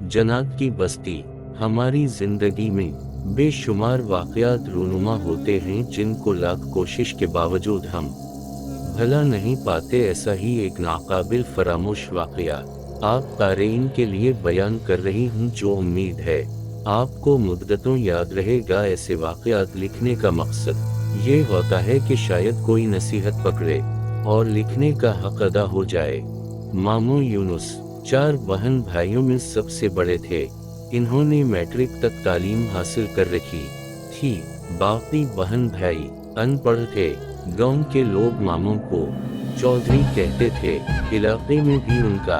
जन्नत की बस्ती। हमारी जिंदगी में बेशुमार वाक़यात रूनुमा होते हैं जिनको लाख कोशिश के बावजूद हम भला नहीं पाते। ऐसा ही एक नाकाबिल फरामोश वाक़या आप क़ारीन के लिए बयान कर रही हूँ, जो उम्मीद है आपको मुद्दतों याद रहेगा। ऐसे वाक़यात लिखने का मकसद ये होता है कि शायद कोई नसीहत पकड़े और लिखने का हक अदा हो जाए। मामू यूनुस 4 बहन भाइयों में सबसे बड़े थे। इन्होंने मैट्रिक तक तालीम हासिल कर रखी थी। बाकी बहन भाई अनपढ़ थे। गांव के लोग मामू को चौधरी कहते थे। इलाके में भी उनका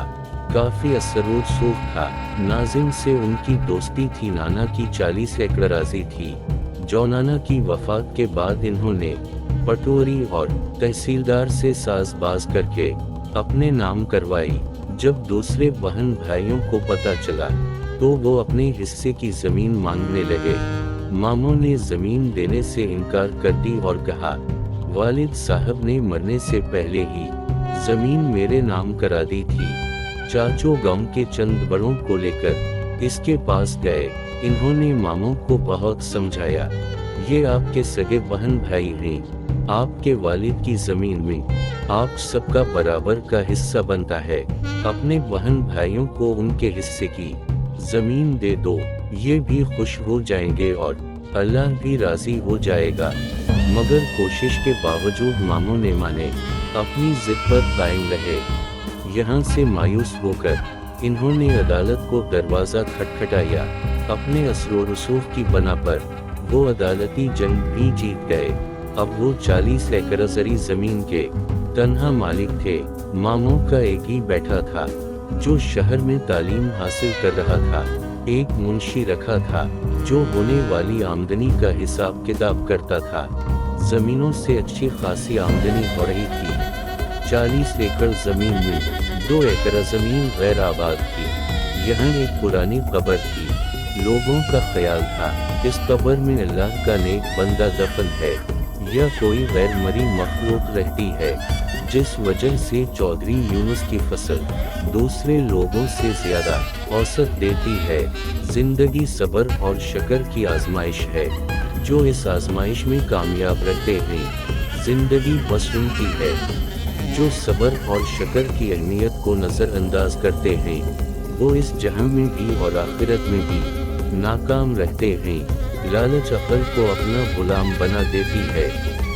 काफी असर रसूख था। नाजिम से उनकी दोस्ती थी। नाना की 40 एकड़ राज़ी थी, जो नाना की वफात के बाद इन्होंने पटोरी और तहसीलदार से साज़बाज करके अपने नाम करवाई। जब दूसरे बहन भाइयों को पता चला तो वो अपने हिस्से की जमीन मांगने लगे। मामू ने जमीन देने से इनकार कर दी और कहा, वालिद साहब ने मरने से पहले ही जमीन मेरे नाम करा दी थी। चाचो गांव के चंद बड़ों को लेकर इसके पास गए। इन्होंने मामू को बहुत समझाया, ये आपके सगे बहन भाई हैं। आपके वालिद की जमीन में आप सबका बराबर का हिस्सा बनता है। अपने बहन भाइयों को उनके हिस्से की जमीन दे दो, ये भी खुश हो जाएंगे और अल्लाह भी राजी हो जाएगा। मगर कोशिश के बावजूद मामू ने माने, अपनी जिद पर कायम रहे। यहाँ से मायूस होकर इन्होंने अदालत को दरवाज़ा खटखटाया। अपने असर रसूख की बना पर वो अदालती जंग भी जीत गए। अब वो 40 एकड़ ज़री ज़मीन के तन्हा मालिक थे। मामू का एक ही बैठा था जो शहर में तालीम हासिल कर रहा था। एक मुंशी रखा था जो होने वाली आमदनी का हिसाब किताब करता था। जमीनों से अच्छी खासी आमदनी हो रही थी। 40 एकड़ जमीन में 2 एकड़ जमीन गैर आबाद थी। यहाँ एक पुरानी कब्र थी। लोगों का ख्याल था इस कब्र में अल्लाह का नेक बंदा दफन है या कोई गैर मरी मखलूक रहती है, जिस वजह से चौधरी यूनुस की फसल दूसरे लोगों से ज्यादा औसत देती है। जिंदगी सब्र और शक्र की आजमाइश है। जो इस आजमाइश में कामयाब रहते हैं, जिंदगी बस उनकी है। जो सब्र और शक्र की अहमियत को नज़रअंदाज करते हैं, वो इस जहां में भी और आखिरत में भी नाकाम रहते हैं। लालच अक्ल को अपना गुलाम बना देती है।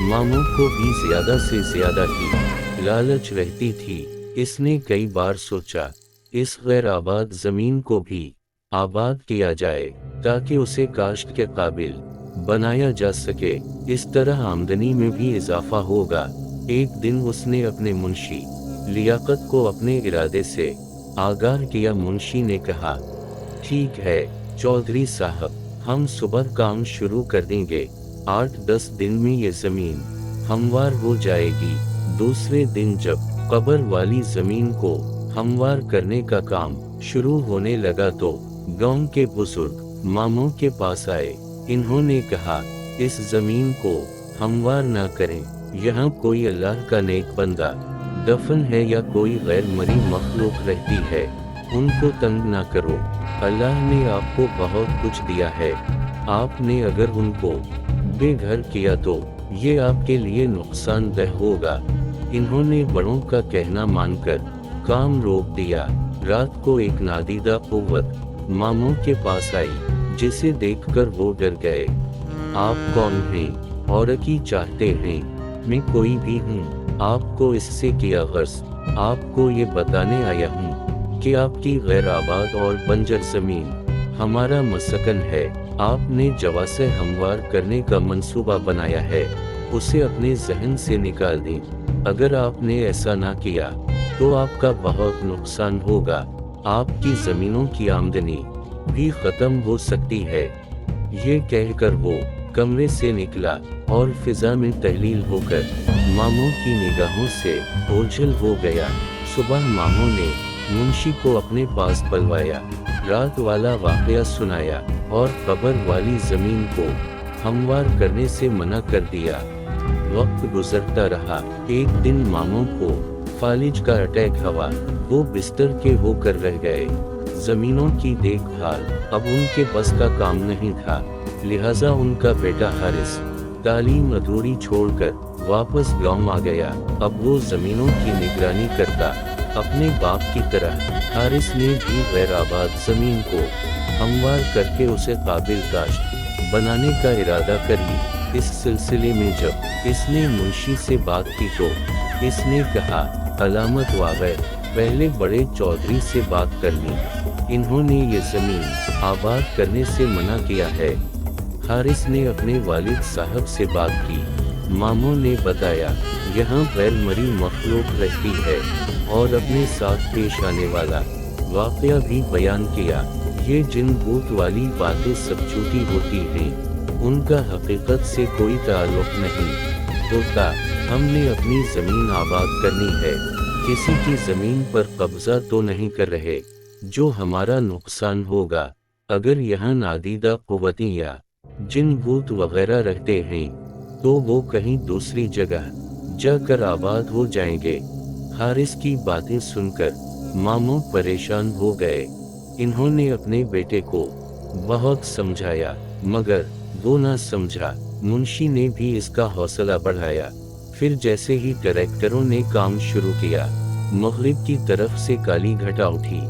मामू को भी ज्यादा से ज्यादा की लालच रहती थी। इसने कई बार सोचा इस गैर आबाद जमीन को भी आबाद किया जाए ताकि उसे काश्त के काबिल बनाया जा सके। इस तरह आमदनी में भी इजाफा होगा। एक दिन उसने अपने मुंशी लियाकत को अपने इरादे से आगाह किया। मुंशी ने कहा, ठीक है चौधरी साहब, हम सुबह काम शुरू कर देंगे। 8-10 दिन में ये जमीन हमवार हो जाएगी। दूसरे दिन जब कब्र वाली जमीन को हमवार करने का काम शुरू होने लगा तो गांव के बुजुर्ग मामू के पास आए। इन्होंने कहा, इस जमीन को हमवार ना करें। यहाँ कोई अल्लाह का नेक बंदा दफन है या कोई गैर मरी मखलूक रहती है, उनको तंग ना करो। अल्लाह ने आपको बहुत कुछ दिया है। आपने अगर उनको बेघर किया तो ये आपके लिए नुकसानदेह होगा। इन्होंने बड़ों का कहना मानकर काम रोक दिया। रात को एक नादीदा कुव्वत मामू के पास आई, जिसे देखकर वो डर गए। आप कौन हैं और की चाहते हैं? मैं कोई भी हूँ। आपको इससे क्या गर्ज? आपको ये बताने आया हूँ कि आपकी गैर आबाद और बंजर जमीन हमारा मसकन है। आपने जवासे हमवार करने का मंसूबा बनाया है, उसे अपने जहन से निकाल दें। अगर आपने ऐसा ना किया तो आपका बहुत नुकसान होगा। आपकी जमीनों की आमदनी भी खत्म हो सकती है। ये कहकर वो कमरे से निकला और फिजा में तहलील होकर मामू की निगाहों से ओझल हो गया। सुबह मामू ने मुंशी को अपने पास बुलवाया, रात वाला वाकया सुनाया और कब्र वाली जमीन को हमवार करने से मना कर दिया। वक्त गुजरता रहा। एक दिन मामू को फालिज का अटैक हुआ। वो बिस्तर के होकर रह गए। जमीनों की देखभाल अब उनके बस का काम नहीं था, लिहाजा उनका बेटा हारिस तालीम अधूरी छोड़कर वापस गांव आ गया। अब वो जमीनों की निगरानी करता अपने बाप की तरह। हारिस ने भी गैर आबाद जमीन को हमवार करके उसे काबिल काश्त बनाने का इरादा कर ली। इस सिलसिले में जब इसने मुंशी से बात की तो इसने कहा, अलामत वागैर पहले बड़े चौधरी से बात कर ली, इन्होंने ये जमीन आबाद करने से मना किया है। हारिस ने अपने वालिद साहब से बात की। मामों ने बताया, यहाँ गैर मरी मखलूक रहती है और अपने साथ पेश आने वाला वाक़या भी बयान किया। ये जिन भूत वाली बातें सब झूठी होती हैं, उनका हकीकत से कोई ताल्लुक नहीं होता। हमने अपनी ज़मीन आबाद करनी है, किसी की ज़मीन पर कब्ज़ा तो नहीं कर रहे जो हमारा नुकसान होगा। अगर यहाँ नादीदा क़ुव्वतें या जिन भूत वगैरह रहते हैं तो वो कहीं दूसरी जगह जाकर आबाद हो जाएंगे। हारिस की बातें सुनकर मामू परेशान हो गए। इन्होंने अपने बेटे को बहुत समझाया मगर वो ना समझा। मुंशी ने भी इसका हौसला बढ़ाया। फिर जैसे ही डायरेक्टरों ने काम शुरू किया, मगरिब की तरफ से काली घटा उठी।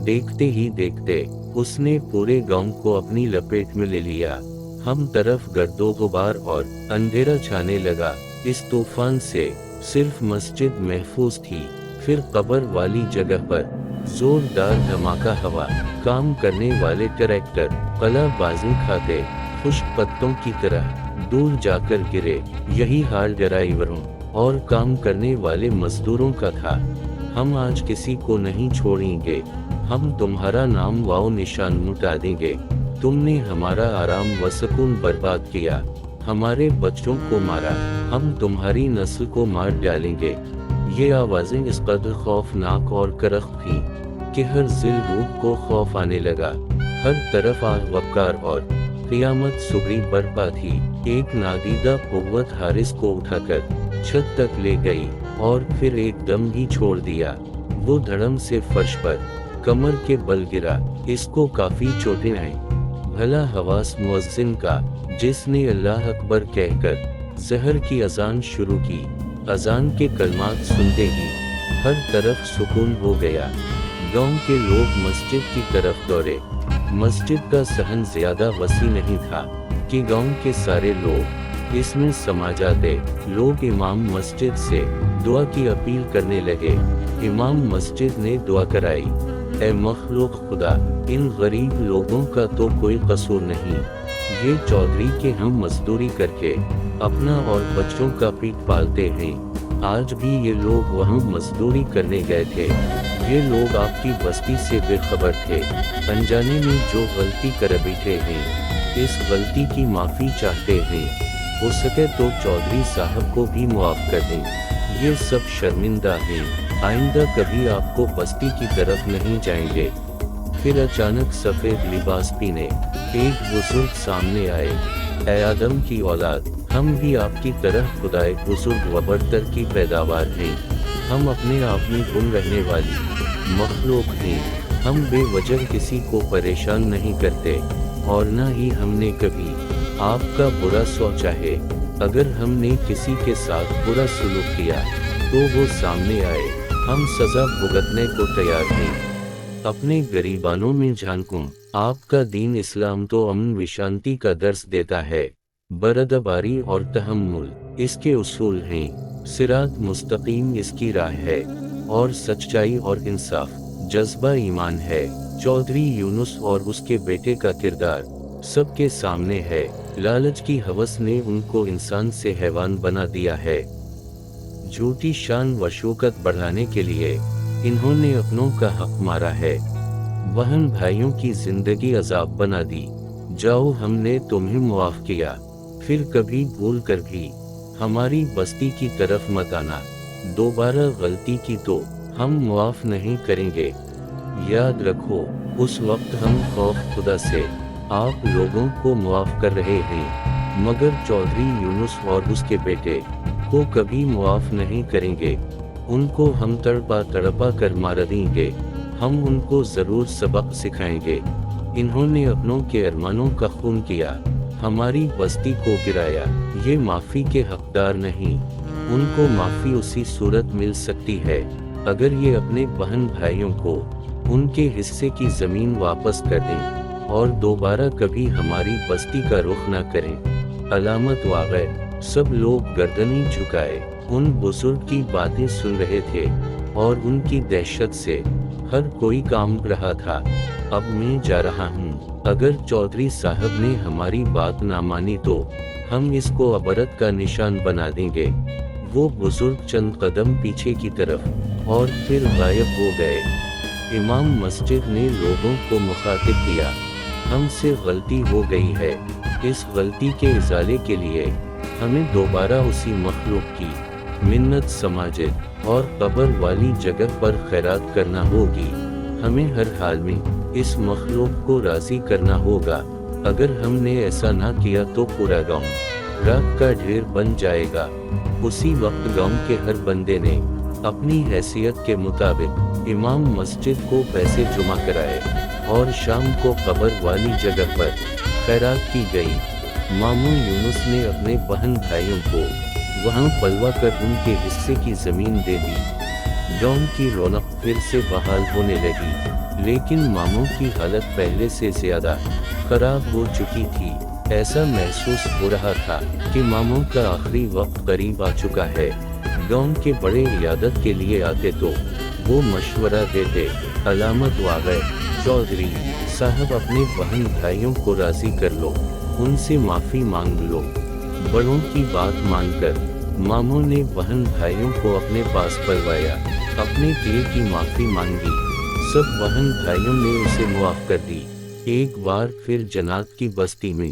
देखते ही देखते उसने पूरे गांव को अपनी लपेट में ले लिया। हम तरफ गर्दो गुबार और अंधेरा छाने लगा। इस तूफान से सिर्फ मस्जिद महफूज थी। फिर कब्र वाली जगह पर जोरदार धमाका हवा। काम करने वाले ट्रैक्टर कलाबाजी खाते खुश्क पत्तों की तरह दूर जाकर गिरे। यही हाल ड्राइवरों और काम करने वाले मजदूरों का था। हम आज किसी को नहीं छोड़ेंगे, हम तुम्हारा नाम वाओ निशान मिटा देंगे। तुमने हमारा आराम व सुकून बर्बाद किया, हमारे बच्चों को मारा, हम तुम्हारी नस्ल को मार डालेंगे। ये आवाज़ें इस कदर खौफनाक और करख थीं कि हर जिल रूह को खौफ आने लगा। हर तरफ आग वक़ार और क़ियामत सुगरी बरपा थी। एक नादीदा क़ुव्वत हारिस को उठाकर छत तक ले गई और फिर एकदम ही छोड़ दिया। वो धड़म से फर्श पर कमर के बल गिरा। इसको काफ़ी चोटें आई। भला हवास मुअज्जिन का, जिसने अल्लाह अकबर कहकर ज़हर की अजान शुरू की। अजान के कलमात सुनते ही हर तरफ सुकून हो गया। गांव के लोग मस्जिद की तरफ दौड़े। मस्जिद का सहन ज़्यादा वसी नहीं था कि गांव के सारे लोग इसमें समा जाते। लोग इमाम मस्जिद से दुआ की अपील करने लगे। इमाम मस्जिद ने दुआ कराई, ऐ मखलूक खुदा, इन गरीब लोगों का तो कोई कसूर नहीं। ये चौधरी के हम मजदूरी करके अपना और बच्चों का पेट पालते हैं। आज भी ये लोग वहाँ मजदूरी करने गए थे। ये लोग आपकी बस्ती से बेखबर थे। अनजाने में जो गलती कर बैठे हैं, इस गलती की माफ़ी चाहते हैं। हो सके तो चौधरी साहब को भी मुआफ़ कर दें। ये सब शर्मिंदा हैं, आइंदा कभी आपको बस्ती की तरफ नहीं जाएंगे। फिर अचानक सफ़ेद लिबास पीने एक बुजुर्ग सामने आए। ऐ आदम की औलाद, हम भी आपकी तरह खुदाए बुजुर्ग व बरतर की पैदावार हैं। हम अपने आप में गुम रहने वाली मखलूक हैं। हम बेवजह किसी को परेशान नहीं करते और न ही हमने कभी आपका बुरा सोचा है। अगर हमने किसी के साथ बुरा सलूक किया तो वो सामने आए, हम सज़ा भुगतने को तैयार हैं। अपने गरीबानों में झांकूं, आपका दीन इस्लाम तो अमन व शांति का दर्स देता है। बरदबारी और तहम्मुल इसके उसूल हैं। सिरात मुस्तकीम इसकी राह है और सच्चाई और इंसाफ जज्बा ईमान है। चौधरी यूनुस और उसके बेटे का किरदार सबके सामने है। लालच की हवस ने उनको इंसान से हैवान बना दिया है। झूठी शान व शौकत बढ़ाने के लिए इन्होंने अपनों का हक मारा है। बहन भाइयों की जिंदगी अजाब बना दी। जाओ, हमने तुम्हें मुआफ किया, फिर कभी भूल कर भी हमारी बस्ती की तरफ मत आना। दोबारा गलती की तो हम मुआफ नहीं करेंगे। याद रखो, उस वक्त हम खौफ खुदा से आप लोगों को मुआफ कर रहे हैं, मगर चौधरी यूनुस और उसके बेटे को कभी मुआफ नहीं करेंगे। उनको हम तड़पा तड़पा कर मार देंगे। हम उनको जरूर सबक सिखाएंगे। इन्होंने अपनों के अरमानों का खून किया, हमारी बस्ती को गिराया। ये माफी के हकदार नहीं। उनको माफी उसी सूरत मिल सकती है अगर ये अपने बहन भाइयों को उनके हिस्से की जमीन वापस कर दें और दोबारा कभी हमारी बस्ती का रुख न करें। अलामत वाक़या। सब लोग गर्दनें झुकाए उन बुजुर्ग की बातें सुन रहे थे और उनकी दहशत से हर कोई कांप रहा था। अब मैं जा रहा हूँ। अगर चौधरी साहब ने हमारी बात ना मानी तो हम इसको अबरत का निशान बना देंगे। वो बुजुर्ग चंद कदम पीछे की तरफ और फिर गायब हो गए। इमाम मस्जिद ने लोगों को मुखातिब किया, हमसे गलती हो गई है। इस गलती के इजाले के लिए हमें दोबारा उसी मखलूक की मिन्नत समाजिद और कब्र वाली जगह पर खैरात करना होगी। हमें हर हाल में इस मखलूक को राजी करना होगा। अगर हमने ऐसा ना किया तो पूरा गांव राख का ढेर बन जाएगा। उसी वक्त गांव के हर बंदे ने अपनी हैसियत के मुताबिक इमाम मस्जिद को पैसे जमा कराए और शाम को कब्र वाली जगह पर खैरात की गई। मामू यूनुस ने अपने बहन भाइयों को वहां पलवा कर उनके हिस्से की जमीन दे दी। गांव की रौनक फिर से बहाल होने लगी, लेकिन मामू की हालत पहले से ज्यादा खराब हो चुकी थी। ऐसा महसूस हो रहा था कि मामू का आखिरी वक्त करीब आ चुका है। गांव के बड़े इयादत के लिए आते तो वो मशवरा देते। अलामत वाक़या। चौधरी साहब अपने बहन भाइयों को राजी कर लो, उनसे माफी मांग लो। बड़ों की बात मानकर मामू ने बहन भाइयों को अपने पास बुलवाया, अपने दिल की माफी मांगी। सब बहन भाइयों ने उसे मुआफ कर दी। एक बार फिर जन्नत की बस्ती में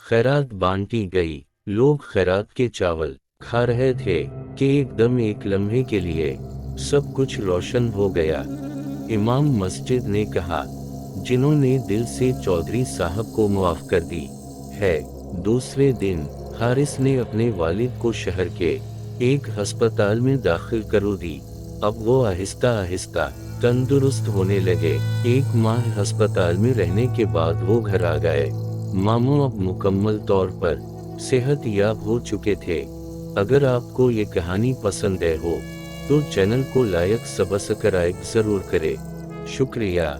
खैरात बांटी गई। लोग खैरात के चावल खा रहे थे कि एकदम एक लम्हे के लिए सब कुछ रोशन हो गया। इमाम मस्जिद ने कहा, जिन्होंने दिल से चौधरी साहब को मुआफ कर दी है। दूसरे दिन हारिस ने अपने वालिद को शहर के एक अस्पताल में दाखिल करो दी। अब वो आहिस्ता आहिस्ता तंदुरुस्त होने लगे। एक माह अस्पताल में रहने के बाद वो घर आ गए। मामू अब मुकम्मल तौर पर सेहत याब हो चुके थे। अगर आपको ये कहानी पसंद है हो तो चैनल को लाइक सब्सक्राइब जरूर करें। शुक्रिया।